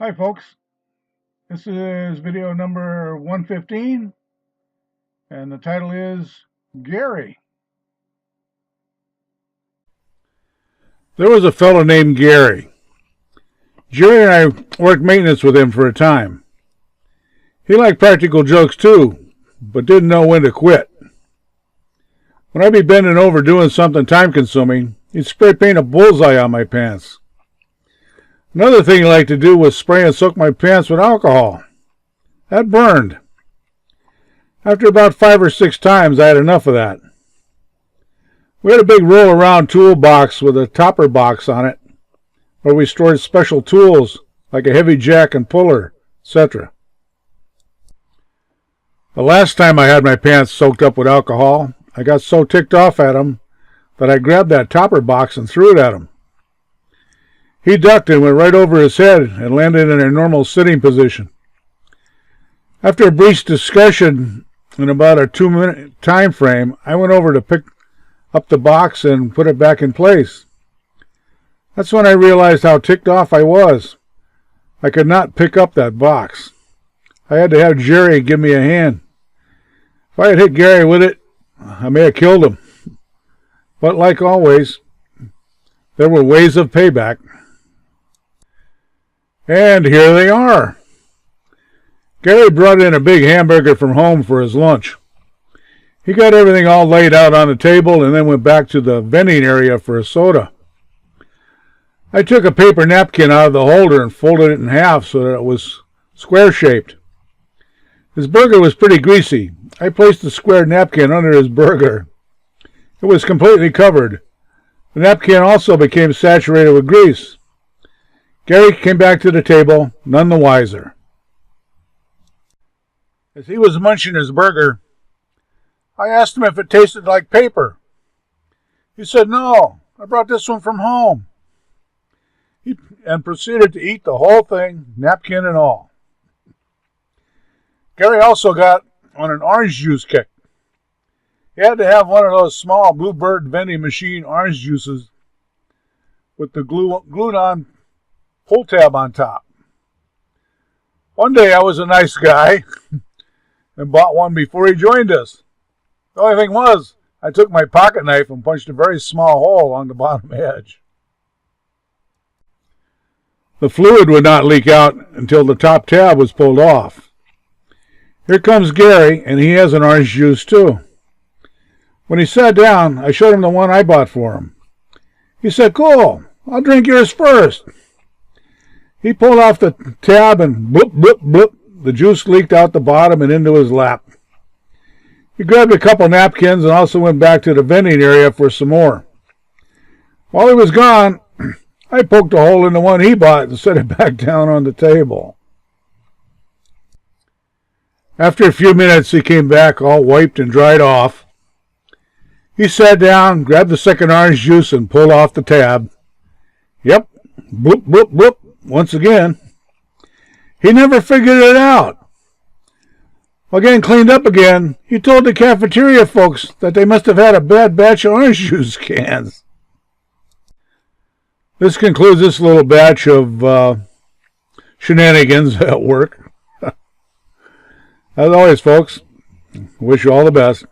Hi folks, this is video number 115 and the title is Gary. There was a fellow named Gary. Jerry and I worked maintenance with him for a time. He liked practical jokes too, but didn't know when to quit. When I'd be bending over doing something time-consuming, he'd spray paint a bullseye on my pants. Another thing he liked to do was spray and soak my pants with alcohol. That burned. After about 5 or 6 times, I had enough of that. We had a big roll-around toolbox with a topper box on it, where we stored special tools like a heavy jack and puller, etc. The last time I had my pants soaked up with alcohol, I got so ticked off at him that I grabbed that topper box and threw it at him. He ducked and went right over his head and landed in a normal sitting position. After a brief discussion in about a 2-minute time frame, I went over to pick up the box and put it back in place. That's when I realized how ticked off I was. I could not pick up that box. I had to have Jerry give me a hand. If I had hit Gary with it, I may have killed him. But like always, there were ways of payback. And here they are. Gary brought in a big hamburger from home for his lunch. He got everything all laid out on the table and then went back to the vending area for a soda. I took a paper napkin out of the holder and folded it in half so that it was square-shaped. His burger was pretty greasy. I placed the square napkin under his burger. It was completely covered. The napkin also became saturated with grease. Gary came back to the table, none the wiser. As he was munching his burger, I asked him if it tasted like paper. He said, "No, I brought this one from home." And proceeded to eat the whole thing, napkin and all. Gary also got on an orange juice kick. He had to have one of those small Bluebird vending machine orange juices with the glued on pull tab on top. One day I was a nice guy and bought one before he joined us. The only thing was, I took my pocket knife and punched a very small hole along the bottom edge. The fluid would not leak out until the top tab was pulled off. Here comes Gary, and he has an orange juice too. When he sat down, I showed him the one I bought for him. He said, "Cool, I'll drink yours first." He pulled off the tab and bloop, bloop, bloop. The juice leaked out the bottom and into his lap. He grabbed a couple napkins and also went back to the vending area for some more. While he was gone, I poked a hole in the one he bought and set it back down on the table. After a few minutes, he came back all wiped and dried off. He sat down, grabbed the second orange juice, and pulled off the tab. Yep, bloop, bloop, bloop. Once again, he never figured it out. While getting cleaned up again, he told the cafeteria folks that they must have had a bad batch of orange juice cans. This concludes this little batch of shenanigans at work. As always, folks, wish you all the best.